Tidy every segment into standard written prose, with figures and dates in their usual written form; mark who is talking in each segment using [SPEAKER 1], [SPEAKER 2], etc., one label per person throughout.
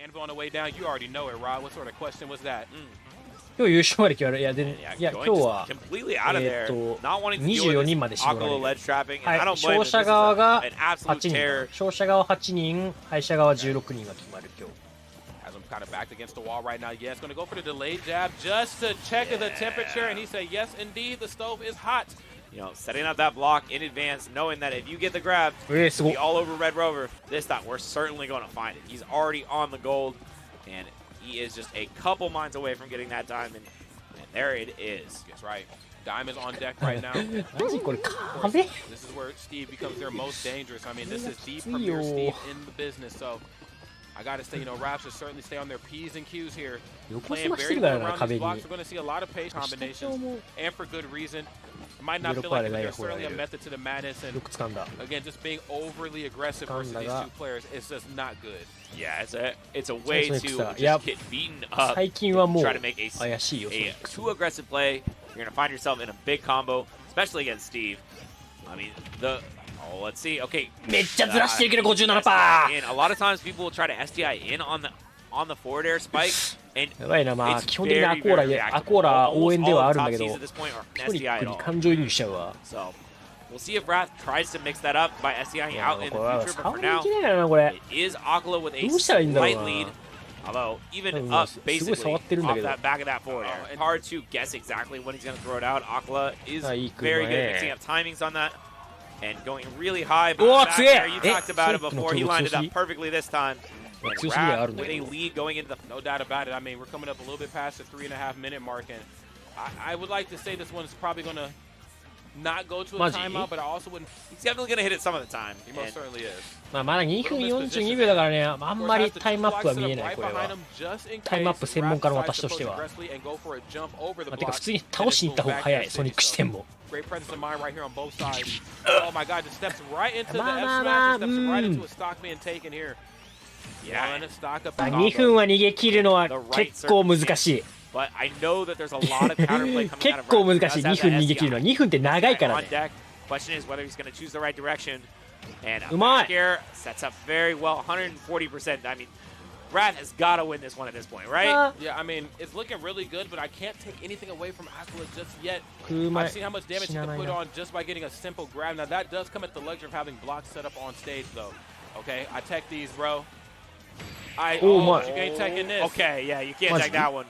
[SPEAKER 1] Anvil on the way down. You already know it, Rod. What sort of question was that?
[SPEAKER 2] 今日優勝まで決まる。いや、で、いや、今日は、24人まで絞られる。はい、勝者側が8人。勝者側8人、敗者側16人が決まる今日。
[SPEAKER 1] Has him kind of backed against the wall right now. Yes, going to go for the delayed jab just to check the temperature. And he said, yes, indeed, the stove is hot.
[SPEAKER 3] You know, setting up that block in advance, knowing that if you get the grab, it'll be all over Red Rover. This time, we're certainly going to find it. He's already on the gold, and he is just a couple mines away from getting that diamond. And there it is.
[SPEAKER 1] That's right. Diamond's on deck right now.
[SPEAKER 2] マジこれ風
[SPEAKER 1] This is where Steve becomes their most dangerous. I mean, this is the premier Steve in the business. So I got to say, you know, Raps should certainly stay on their P's and Q's here. Playing very well around these blocks. We're going to see a lot of pace combinations, and for good reason. It might not feel like it, but there's certainly a method to the madness. And again, just being overly aggressive versus these two players is just not good.
[SPEAKER 3] Yeah, it's a way to just get beaten up. Try to make a too aggressive play. You're going to find yourself in a big combo, especially against Steve. I mean, let's see. Okay.
[SPEAKER 2] めっちゃずらしてるけど 57%.
[SPEAKER 3] A lot of times people will try to SDI in on the forward air spike.
[SPEAKER 2] やばいな、まあ基本的にアコーラ応援ではあるんだけど、トリックに感情移入しちゃうわ。
[SPEAKER 3] So we'll see if Wrath tries to mix that up by SDIing out in the future. But for now,
[SPEAKER 2] it
[SPEAKER 3] is Akala with a slight lead. Although, even up basically off that back of that forward air. It's hard to guess exactly when he's going to throw it out. Akala is very good at mixing up timings on that and going really high. Back there, you talked about it before. He lined it up perfectly this time. And Wrath with a lead going into the...
[SPEAKER 1] No doubt about it. I mean, we're coming up a little bit past the 3.5-minute mark, and I would like to say this one is probably going to not go to a timeout, but I also wouldn't...
[SPEAKER 3] He's definitely going to hit it some of the time.
[SPEAKER 1] He most certainly is.
[SPEAKER 2] まあまだ2分42秒だからね、あんまりタイムアップは見えない、これは。タイムアップ専門家の私としては。てか普通に倒しに行った方が早い、ソニック視点も。
[SPEAKER 1] Great presence of mind right here on both sides. Oh my God, just steps right into the F smash, steps right into a stock being taken here.
[SPEAKER 3] Yeah.
[SPEAKER 2] 2分は逃げ切るのは結構難しい。
[SPEAKER 3] But I know that there's a lot of counterplay coming out of
[SPEAKER 2] 結構難しい。2分逃げ切るのは2分って長いからね。
[SPEAKER 3] Question is whether he's going to choose the right direction. And
[SPEAKER 2] うまい。
[SPEAKER 3] here sets up very well, 140%. I mean, Wrath has got to win this one at this point, right?
[SPEAKER 1] Yeah, I mean, it's looking really good, but I can't take anything away from Akala just yet. I've seen how much damage he can put on just by getting a simple grab. Now, that does come at the luxury of having blocks set up on stage, though. Okay, I tech these, bro. You ain't teching this.
[SPEAKER 3] Okay, yeah, you can't tech that one.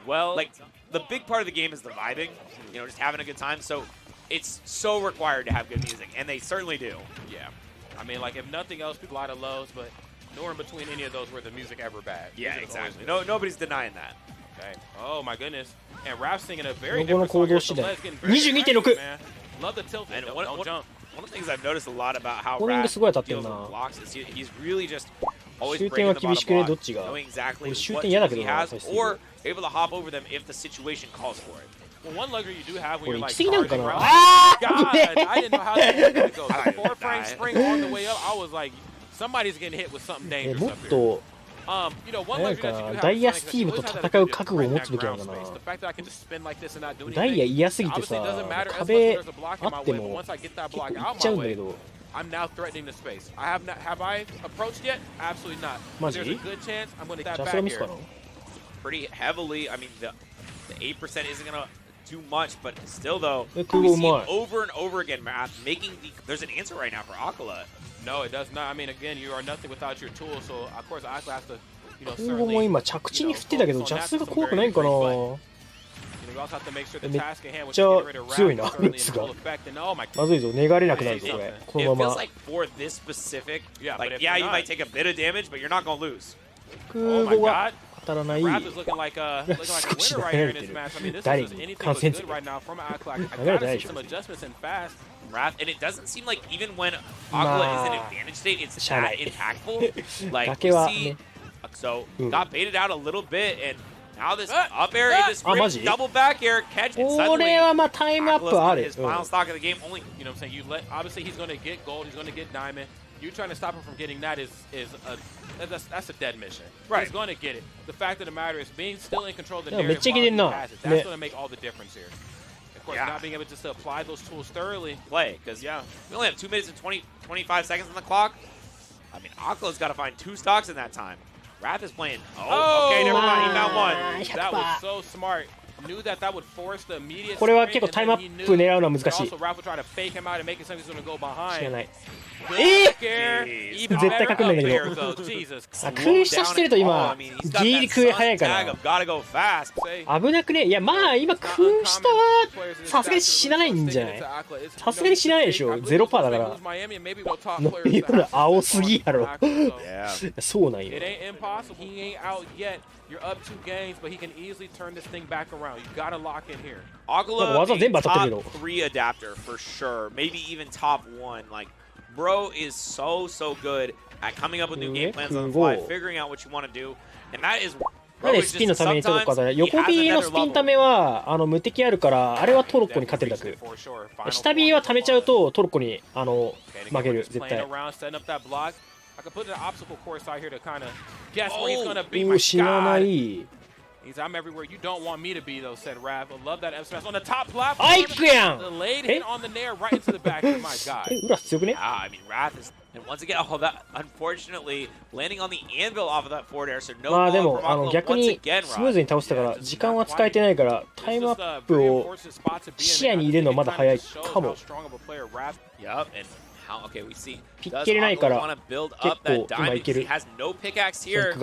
[SPEAKER 3] Well, like, the big part of the game is the vibing, you know, just having a good time. So it's so required to have good music, and they certainly do.
[SPEAKER 1] Yeah. I mean, like, if nothing else, a lot of lows, but nowhere in between any of those were the music ever bad.
[SPEAKER 3] Yeah, exactly. Nobody's denying that.
[SPEAKER 1] Okay. Oh, my goodness. And Raph singing a very different song here, so let's get very
[SPEAKER 2] 22.6
[SPEAKER 1] man. Love the tilt.
[SPEAKER 3] And
[SPEAKER 1] don't jump.
[SPEAKER 3] One of the things I've noticed a lot about how Raph deals with blocks is he's really just always breaking the bottom block, knowing exactly what tools he has, or able to hop over them if the situation calls for it.
[SPEAKER 1] Well, one luxury you do have when you're like charging around. God, I didn't know how that was going to go. 4-frame spring on the way up, I was like, somebody's getting hit with something dangerous up here. You know, one luxury that you do have
[SPEAKER 2] ダイヤスティーブと戦う覚悟を持つべきなんだな。ダイヤ嫌すぎてさ、壁あっても行っちゃうんだけど。
[SPEAKER 1] I'm now threatening the space. Have I approached yet? Absolutely not. There's a good chance I'm going to get that back here.
[SPEAKER 3] Pretty heavily. I mean, the 8% isn't going to do much, but still, though, we see over and over again, making there's an answer right now for Akala.
[SPEAKER 1] No, it does not. I mean, again, you are nothing without your tools, so of course Akala has to, you know,
[SPEAKER 2] 空母も今着地に振ってたけど、ジャスが怖くないんかな。めっちゃ強いな、ルッツが。まずいぞ、寝がれなくなるぞ、これ。このまま。
[SPEAKER 3] Yeah, you might take a bit of damage, but you're not going to lose.
[SPEAKER 2] 空母が当たらない。
[SPEAKER 1] 少しだけ慣れてる。
[SPEAKER 2] 誰に感染する。流れてないでしょ。
[SPEAKER 3] Wrath, and it doesn't seem like even when Akala is in advantage state, it's that impactful. Like, we see, so got baited out a little bit, and now this up air in this double back air catch, and suddenly Akala's his final stock of the game. Only,
[SPEAKER 1] you know what I'm saying? Obviously he's going to get gold, he's going to get diamond. You trying to stop him from getting that that's a dead mission.
[SPEAKER 3] Right.
[SPEAKER 1] He's going to get it. The fact of the matter is being still in control of the narrative while he has it. That's going to make all the difference here. Of course, not being able to apply those tools thoroughly.
[SPEAKER 3] Play, because we only have 2 minutes and 25 seconds on the clock. I mean, Akala's got to find 2 stocks in that time. Wrath is playing. Oh, okay, never mind. He found one.
[SPEAKER 1] That was so smart. Knew that that would force the immediate.
[SPEAKER 2] これは結構タイムアップ狙うのは難しい。
[SPEAKER 1] Also, Ralph would try to fake him out and make it something he's gonna go
[SPEAKER 2] 知ら
[SPEAKER 1] behind.
[SPEAKER 2] ない。
[SPEAKER 1] Even
[SPEAKER 2] 絶対隠れないんだけ
[SPEAKER 1] better
[SPEAKER 2] ど。
[SPEAKER 1] up air, though. Jesus.
[SPEAKER 2] あ、空下してると今ギリギリ空早いから
[SPEAKER 3] Gotta go fast.
[SPEAKER 2] 危なくね。いやまあ今空下はさすがに死なないんじゃない？さすがに死なないでしょ。0%だから今の青すぎやろ。そうなんよ。
[SPEAKER 1] It ain't impossible. He ain't out yet. You're up 2 games, but he can easily turn this thing back around. You gotta lock in here.
[SPEAKER 3] Agla, a top 3 adapter for sure. Maybe even top 1. Like, bro is so good at coming up with new game plans on the fly, figuring out what you want to do, and that is.
[SPEAKER 2] なんでスピンのためにトロッコだね。横 B のスピンためは無敵あるからあれはトロッコに勝てるだけ。下 B はためちゃうとトロッコに負ける絶対。
[SPEAKER 1] I could put an obstacle course out here to kind of guess where he's gonna be. My
[SPEAKER 2] God.
[SPEAKER 1] He's I'm everywhere you don't want me to be though, said Rav. I love that F-smash on the top platform. Delayed hit on the nair right into the back. My God.
[SPEAKER 3] I mean, Rav is, and once again, oh, that unfortunately landing on the anvil off of that forward air. So no ball from Agla
[SPEAKER 2] 逆にスムーズに倒したから時間は使えてないからタイムアップを視野に入れるのはまだ早いかも。
[SPEAKER 3] Yep, and okay, we see.
[SPEAKER 2] ピッケれないから結構今いける。
[SPEAKER 3] Has no pickaxe here.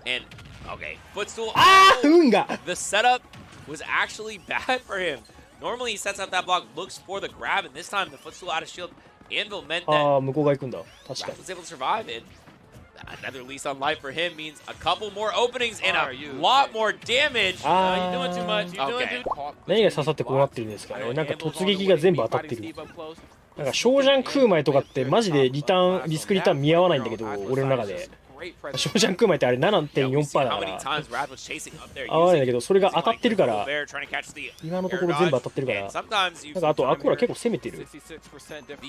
[SPEAKER 3] And okay, footstool. The setup was actually bad for him. Normally he sets up that block, looks for the grab, and this time the footstool out of shield anvil meant that
[SPEAKER 2] 向こうが行くんだ。確かに。
[SPEAKER 3] was able to survive it. Another lease on life for him means a couple more openings and a lot more damage.
[SPEAKER 1] You're doing too much. You're doing too much.
[SPEAKER 2] 何が刺さってこうなってるんですかね。なんか突撃が全部当たってる。なんかショウジャン空前とかってマジでリスクリターン見合わないんだけど俺の中で。ショウジャン空前ってあれ 7.4% だから合わないんだけどそれが当たってるから今のところ全部当たってるからなんかあとアクアラ結構攻めてる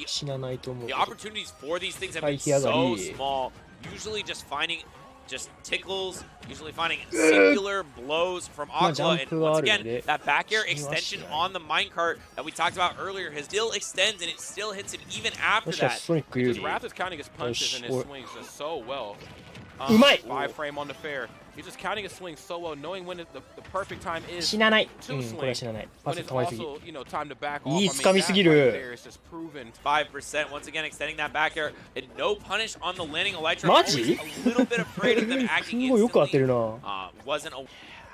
[SPEAKER 2] 死なないと思う回避上がり
[SPEAKER 3] Just tickles, usually finding singular blows from Agla, and once again, that back air extension on the minecart that we talked about earlier has still extends and it still hits him even after that.
[SPEAKER 1] Because Raph is counting his punches and his swings just so well.
[SPEAKER 2] うまい
[SPEAKER 1] 5 frame on the fair. He's just counting his swings so well, knowing when the perfect time is
[SPEAKER 2] 死なない。
[SPEAKER 1] to swing.
[SPEAKER 2] これは死なない。パス
[SPEAKER 1] When it's
[SPEAKER 2] 止まりすぎ。
[SPEAKER 1] also, you know, time to back off.
[SPEAKER 2] いい掴みすぎ
[SPEAKER 1] I mean,
[SPEAKER 2] る。
[SPEAKER 1] that right there is just proven.
[SPEAKER 3] 5%, once again extending that back air, and no punish on the landing Elytra.
[SPEAKER 2] マジ
[SPEAKER 3] A little bit afraid of them acting
[SPEAKER 2] すごいよく当てる
[SPEAKER 3] instantly.
[SPEAKER 2] な。
[SPEAKER 3] Wasn't a,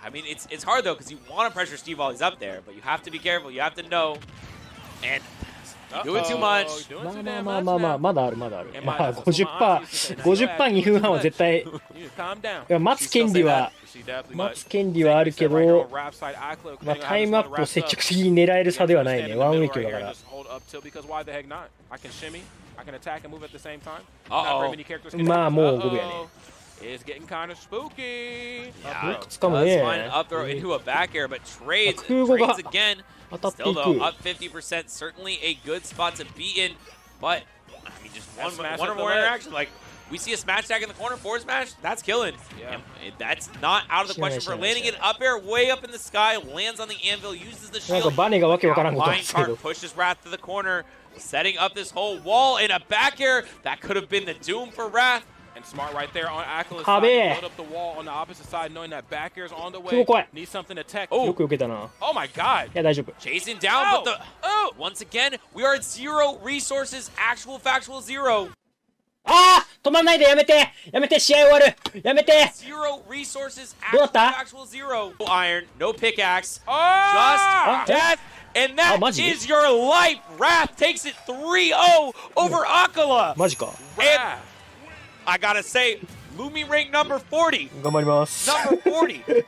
[SPEAKER 3] I mean, it's hard though because you want to pressure Steve while he's up there, but you have to be careful. You have to know. And doing too much.
[SPEAKER 2] まだあるまだある。まあ 50%2分半は絶対待つ権利はあるけど、まあタイムアップを積極的に狙える差ではないね。ワンウィークだから。まあもう五分やね。
[SPEAKER 1] It's getting kind of spooky.
[SPEAKER 3] Yeah,
[SPEAKER 2] let's
[SPEAKER 3] find an up throw into a back air, but trades again. Still though, up 50%, certainly a good spot to be in. But I mean, just one or more interaction. Like we see a smash tag in the corner, forward smash, that's killing. Yeah. And that's not out of the question for landing it up air, way up in the sky, lands on the anvil, uses the shield. Minecart pushes Wrath to the corner, setting up this whole wall in a back air. That could have been the doom for Wrath.
[SPEAKER 1] And smart right there on Akala's side. Build up the wall on the opposite side, knowing that back air is on the way. Needs something to tech. Oh my God.
[SPEAKER 3] Chasing down, but once again, we are at 0 resources, actual factual 0.
[SPEAKER 2] 止まんないでやめて試合終わるやめて
[SPEAKER 3] 0 resources, actual factual 0. No iron, no pickaxe, just death. And that is your life. Wrath takes it 3-0 over Akala.
[SPEAKER 2] マジか
[SPEAKER 3] I gotta say, Lumi rank number 40.
[SPEAKER 2] 頑張ります
[SPEAKER 3] Number 40.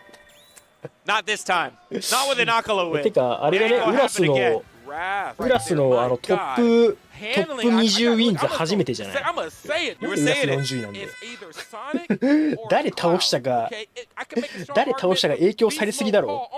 [SPEAKER 3] Not this time. Not with an Akala win.
[SPEAKER 2] てかあれだねウラスのトップ20ウィンズ初めてじゃないなんでウラス40位なんで誰倒したか影響されすぎだろ